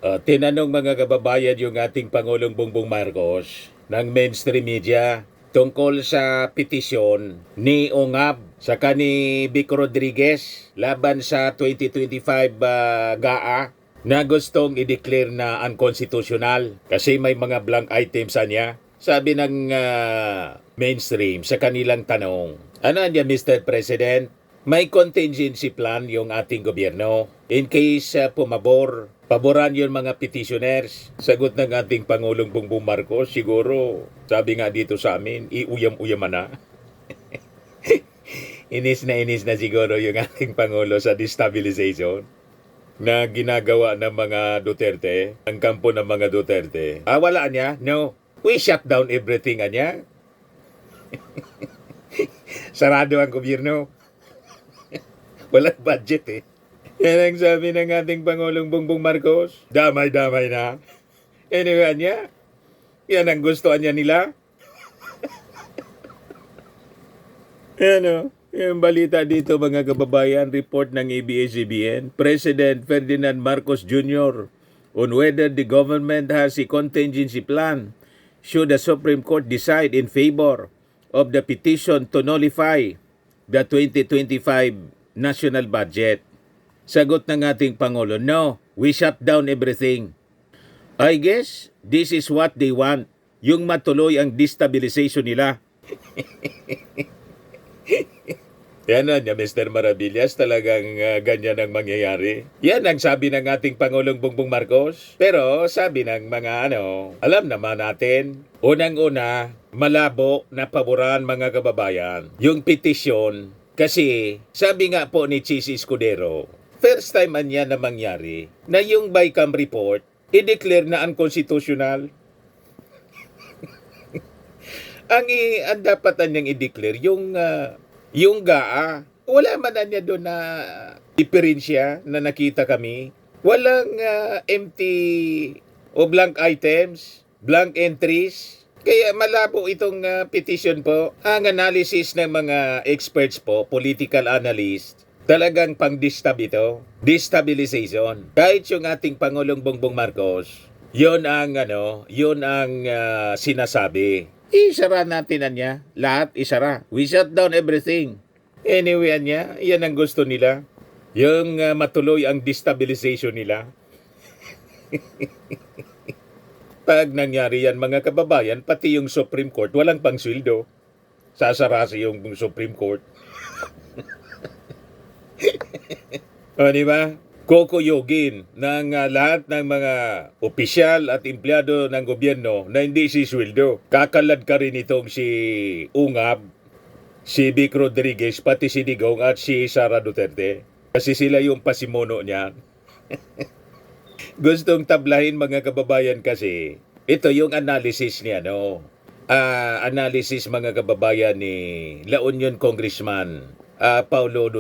Tinanong mga kababayan yung ating Pangulong Bongbong Marcos ng mainstream media tungkol sa petisyon ni Ongab sa ni Vic Rodriguez laban sa 2025 GAA na gustong i-declare na unconstitutional kasi may mga blank items niya. Sabi ng mainstream sa kanilang tanong, ano niya Mr. President? May contingency plan yung ating gobyerno in case paboran yung mga petitioners. Sagot ng ating Pangulong Bongbong Marcos, siguro, sabi nga dito sa amin, iuyam-uyaman na. Inis na siguro yung ating Pangulo sa destabilization na ginagawa ng mga Duterte, ang kampo ng mga Duterte. Wala niya? No. We shut down everything niya. Sarado ang gobyerno. Walang budget Yan ang sabi ng ating Pangulong Bongbong Marcos. Damay-damay na. Anyway niya, yan ang gustuhan niya nila. Yung balita dito mga kababayan, report ng ABS-CBN, President Ferdinand Marcos Jr. on whether the government has a contingency plan should the Supreme Court decide in favor of the petition to nullify the 2025 national budget. Sagot ng ating Pangulo, no, we shut down everything. I guess this is what they want, yung matuloy ang destabilization nila. Yan na, Mr. Maravillas, talagang ganyan ang mangyayari. Yan ang sabi ng ating Pangulong Bongbong Marcos. Pero sabi ng mga alam naman natin, unang-una, malabo na paboran mga kababayan yung petisyon. Kasi sabi nga po ni Chis Escudero, first time niya na mangyari na yung BICAM report i-declare na unconstitutional. ang dapat niyang i-declare yung GAA. Wala man na niya doon na diferensya na nakita kami. Walang empty o blank items, blank entries. Kaya malabo itong petition po. Ang analysis ng mga experts po, political analyst, talagang pang-distab ito. Destabilization. Kahit yung ating Pangulong Bongbong Marcos, yun ang sinasabi. Isara natin niya. Lahat isara. We shut down everything. Anyway niya, yan ang gusto nila. Yung matuloy ang destabilization nila. Pag nangyari yan mga kababayan, pati yung Supreme Court, walang pangsweldo. Sasarasi yung Supreme Court. O, di ba? Kukuyugin ng lahat ng mga opisyal at empleyado ng gobyerno na hindi sisweldo. Kakalad ka rin itong si Ungab, si Vic Rodriguez, pati si Digong at si Sara Duterte. Kasi sila yung pasimuno niyan. Gustong tablahin mga kababayan kasi ito yung analysis niya analysis mga kababayan ni La Union Congressman Paulo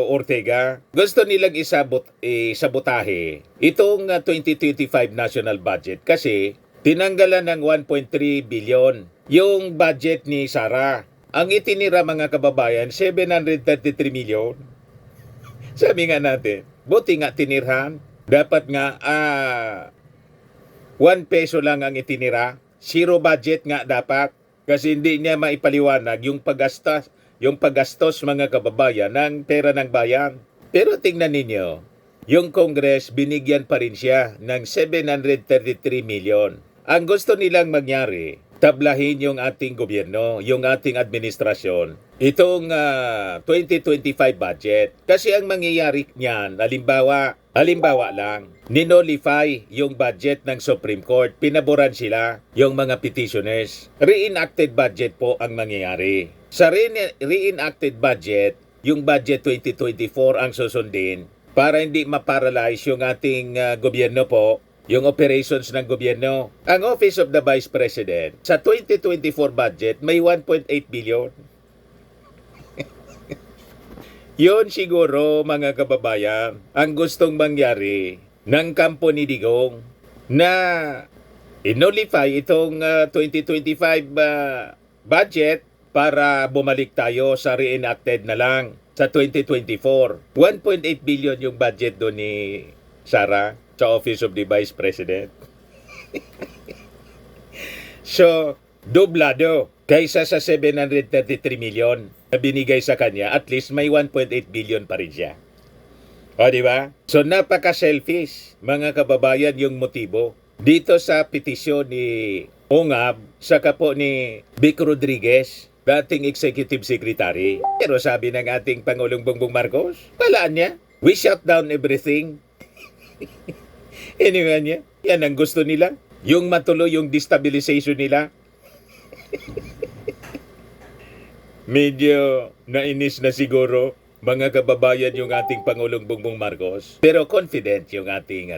Ortega. Gusto nilang isabotahe itong 2025 national budget kasi tinanggalan ng 1.3 billion yung budget ni Sara. Ang itinira mga kababayan 733 million. Sabi nga natin, buti nga tinirhan. Dapat nga 1 peso lang ang itinira. Zero budget nga dapat. Kasi hindi niya maipaliwanag yung paggastos mga kababayan ng pera ng bayan. Pero tingnan ninyo, yung Congress binigyan pa rin siya ng 733 million. Ang gusto nilang mangyari, tablahin yung ating gobyerno, yung ating administrasyon, itong 2025 budget. Kasi ang mangyayari niyan, halimbawa lang, ninolify yung budget ng Supreme Court, pinaboran sila yung mga petitioners. Reenacted budget po ang mangyayari. Sa reenacted budget, yung budget 2024 ang susundin para hindi maparalyze yung ating gobyerno po, yung operations ng gobyerno. Ang Office of the Vice President, sa 2024 budget, may 1.8 billion. Yun siguro mga kababayan, ang gustong mangyari ng kampo ni Digong na inolify itong 2025 budget para bumalik tayo sa reenacted na lang sa 2024. 1.8 billion yung budget doon Sara, sa Office of the Vice President. So, doblado kaysa sa 733 million na binigay sa kanya, at least may 1.8 billion pa rin siya. O, di ba? So, napaka-selfish, mga kababayan, yung motibo. Dito sa petisyon ni Ongab, saka po ni Vic Rodriguez, dating Executive Secretary. Pero sabi ng ating Pangulong Bongbong Marcos, palaan niya, we shut down everything. Anyway niya, yan ang gusto nila. Yung matuloy yung destabilization nila. Medyo nainis na siguro, mga kababayan, yung ating Pangulong Bongbong Marcos. Pero confident yung ating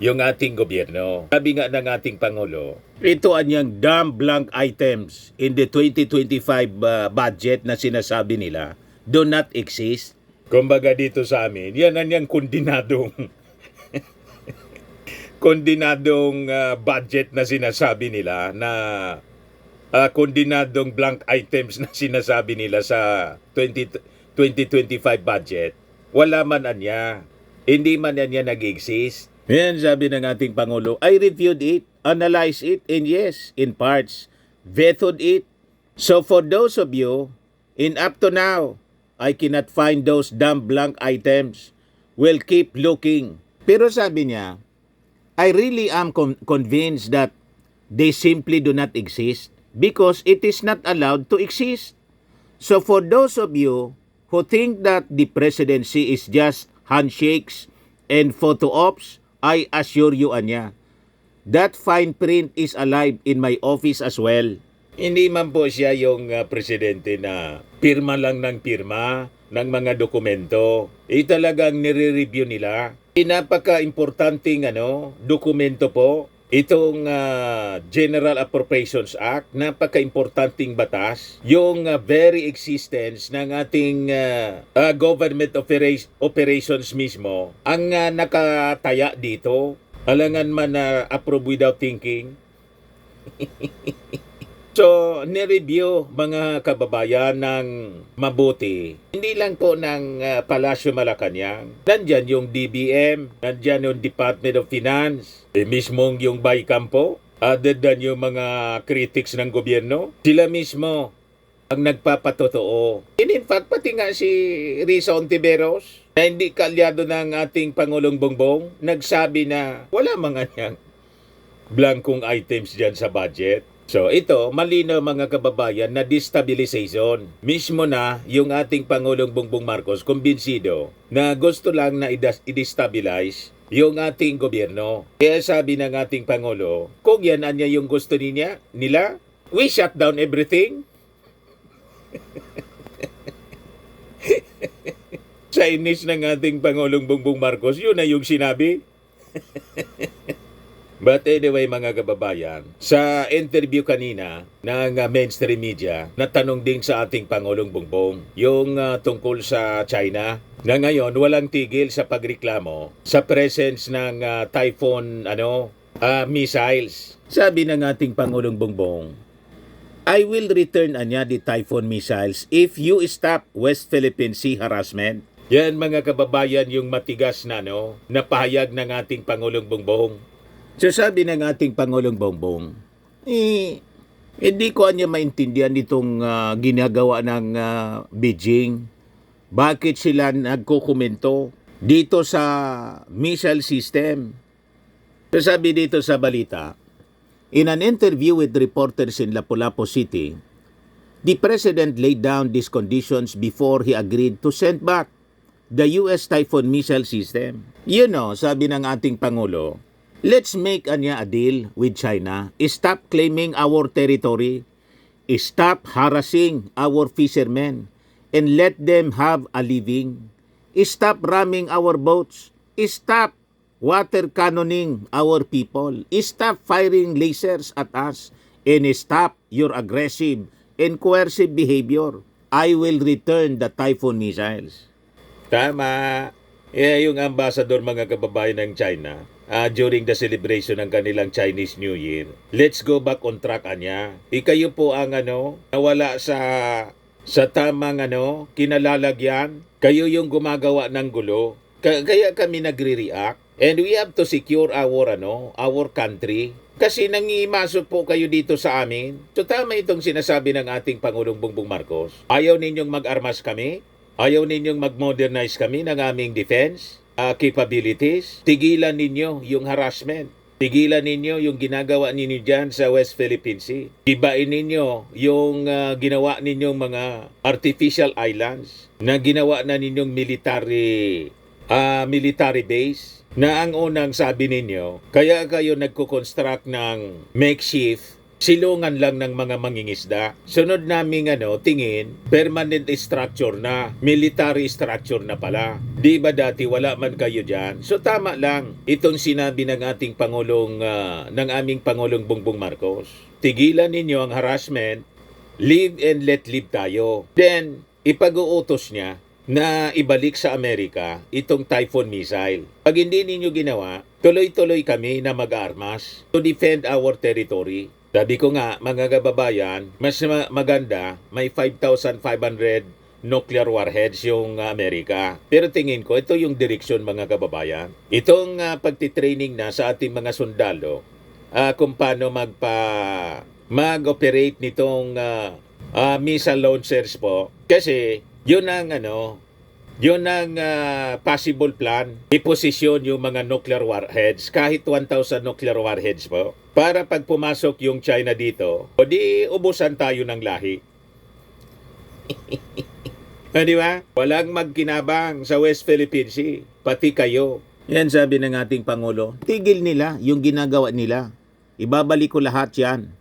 yung ating gobyerno. Sabi nga ng ating Pangulo, ito anyang dumb blank items in the 2025 budget na sinasabi nila do not exist. Kumbaga dito sa amin, yan anyang kondinadong budget na sinasabi nila, na kondinadong blank items na sinasabi nila sa 2025 budget. Wala man anya. Hindi man anya nag-exist. Yan sabi ng ating Pangulo, I reviewed it, analyzed it, and yes, in parts, vetoed it. So for those of you, in up to now, I cannot find those dumb blank items. We'll keep looking. Pero sabi niya, I really am convinced that they simply do not exist because it is not allowed to exist. So for those of you who think that the presidency is just handshakes and photo ops, I assure you, anya, that fine print is alive in my office as well. Hindi man po siya yung presidente na pirma lang ng pirma ng mga dokumento. Talagang nire-review nila. Napaka-importanting dokumento po. Itong General Appropriations Act, napaka-importanting batas. Yung very existence ng ating government operations mismo, ang nakataya dito, alangan man na approve without thinking. So, nireview mga kababayan ng mabuti. Hindi lang po ng Palasyo Malacanang. Nandyan yung DBM, nandyan yung Department of Finance, mismong yung Baycampo, other than yung mga critics ng gobyerno. Sila mismo ang nagpapatotoo. And in fact, pati nga si Risa Ontiveros, na hindi kalyado ng ating Pangulong Bongbong, nagsabi na wala mga niyang blankong items dyan sa budget. So ito, malinaw mga kababayan na destabilization. Mismo na yung ating Pangulong Bongbong Marcos kumbinsido na gusto lang na i-destabilize yung ating gobyerno. Kaya sabi ng ating Pangulo, kung yan anya yung gusto nila, we shut down everything. Sa inis ng ating Pangulong Bongbong Marcos, yun na yung sinabi. But anyway mga kababayan, sa interview kanina ng mainstream media, natanong din sa ating Pangulong Bongbong yung tungkol sa China na ngayon walang tigil sa pagreklamo sa presence ng Typhoon missiles. Sabi ng ating Pangulong Bongbong, I will return the Typhoon missiles if you stop West Philippine Sea harassment. Yan mga kababayan yung matigas na pahayag ng ating Pangulong Bongbong. So sabi ng ating Pangulong Bongbong, hindi ko anya maintindihan itong ginagawa ng Beijing. Bakit sila nagkukomento dito sa missile system? So sabi dito sa balita, in an interview with reporters in Lapu-Lapu City, the President laid down these conditions before he agreed to send back the US Typhoon missile system. Sabi ng ating Pangulo, let's make a deal with China. Stop claiming our territory. Stop harassing our fishermen and let them have a living. Stop ramming our boats. Stop water cannoning our people. Stop firing lasers at us. And stop your aggressive and coercive behavior. I will return the Typhoon missiles. Tama. Yung ambassador mga kababayan ng China, during the celebration ng kanilang Chinese New Year. Let's go back on track anya. Ikayo po ang nawala sa tamang kinalalagyan. Kayo yung gumagawa ng gulo. Kaya kami nagre-react. And we have to secure our country. Kasi nangimasok po kayo dito sa amin. So tama itong sinasabi ng ating Pangulong Bongbong Marcos. Ayaw ninyong mag-armas kami? Ayaw ninyong mag-modernize kami ng aming defense capabilities? Tigilan ninyo yung harassment. Tigilan ninyo yung ginagawa ninyo dyan sa West Philippine Sea. Ibain ninyo yung ginawa ninyong mga artificial islands na ginawa na ninyong military base. Na ang unang sabi ninyo, kaya kayo nagko-construct ng makeshift silungan lang ng mga mangingisda. Sunod naming tingin, permanent structure na, military structure na pala. Di ba dati wala man kayo dyan? So tama lang itong sinabi ng ating ng aming Pangulong Bongbong Marcos. Tigilan ninyo ang harassment, live and let live tayo. Then, ipag-uutos niya na ibalik sa Amerika itong Typhoon missile. Pag hindi ninyo ginawa, tuloy-tuloy kami na mag-armas to defend our territory. Sabi ko nga, mga kababayan, mas maganda may 5,500 nuclear warheads yung Amerika. Pero tingin ko, ito yung direksyon mga kababayan. Itong pagtitraining na sa ating mga sundalo kung paano mag-operate nitong missile launchers po. Kasi yun ang possible plan. Iposisyon yung mga nuclear warheads, kahit 1,000 nuclear warheads po. Para pag pumasok yung China dito, o di ubusan tayo ng lahi. Di ba? Walang magkinabang sa West Philippine Sea. Pati kayo. Yan sabi ng ating Pangulo. Tigil nila yung ginagawa nila. Ibabalik ko lahat yan.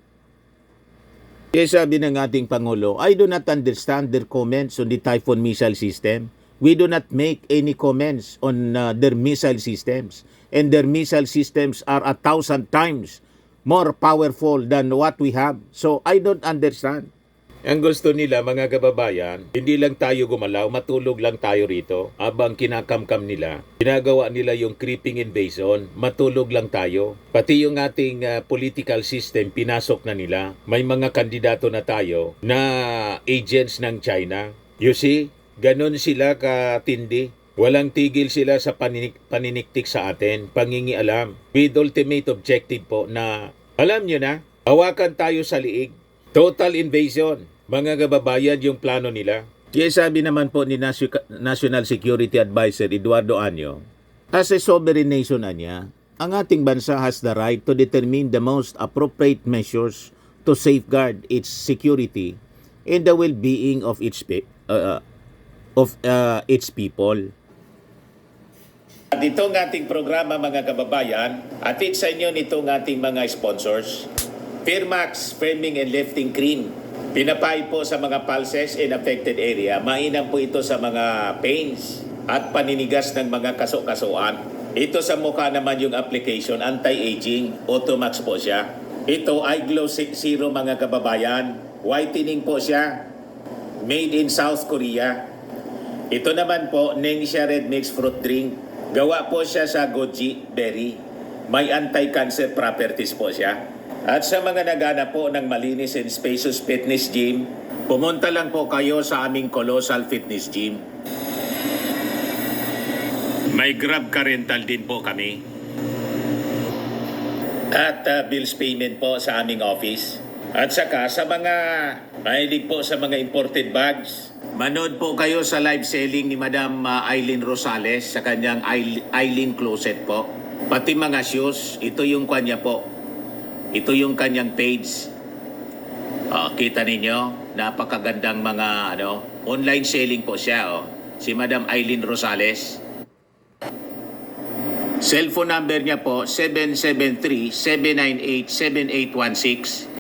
Kaya sabi ng ating Pangulo, I do not understand their comments on the Typhoon missile system. We do not make any comments on their missile systems. And their missile systems are 1,000 times more powerful than what we have. So I don't understand. Ang gusto nila mga kababayan, hindi lang tayo gumalaw, matulog lang tayo rito. Habang kinakamkam nila, ginagawa nila yung creeping invasion, matulog lang tayo. Pati yung ating political system, pinasok na nila. May mga kandidato na tayo na agents ng China. You see, ganon sila katindi. Walang tigil sila sa paniniktik sa atin, pangingialam. With ultimate objective po na, alam nyo na, hawakan tayo sa liig. Total invasion. Mga kababayan, yung plano nila. Kaya sabi naman po ni National Security Advisor Eduardo Año, as a sovereign nation niya, ang ating bansa has the right to determine the most appropriate measures to safeguard its security and the well-being of its people. At itong ating programa mga kababayan, atid sa inyo nitong ating mga sponsors, Firmax Firming and Lifting Cream. Pinapay po sa mga pulses in affected area. Mainam po ito sa mga pains at paninigas ng mga kaso-kasuan. Ito sa mukha naman yung application, anti-aging, Automax po siya. Ito ay Glow Zero mga kababayan. Whitening po siya. Made in South Korea. Ito naman po, Nengxia Red Mix Fruit Drink. Gawa po siya sa goji berry. May anti-cancer properties po siya. At sa mga naghanap po ng malinis and spacious fitness gym, pumunta lang po kayo sa aming Colossal Fitness Gym. May Grab car rental din po kami. At bills payment po sa aming office. At saka sa mga mahilig po sa mga imported bags, manood po kayo sa live selling ni Madam Aileen Rosales sa kanyang Aileen Closet po. Pati mga shoes, ito yung kanya po. Ito yung kanyang page. Kita ninyo, napakagandang mga online selling po siya. Si Madam Aileen Rosales. Cellphone number niya po 773-798-7816.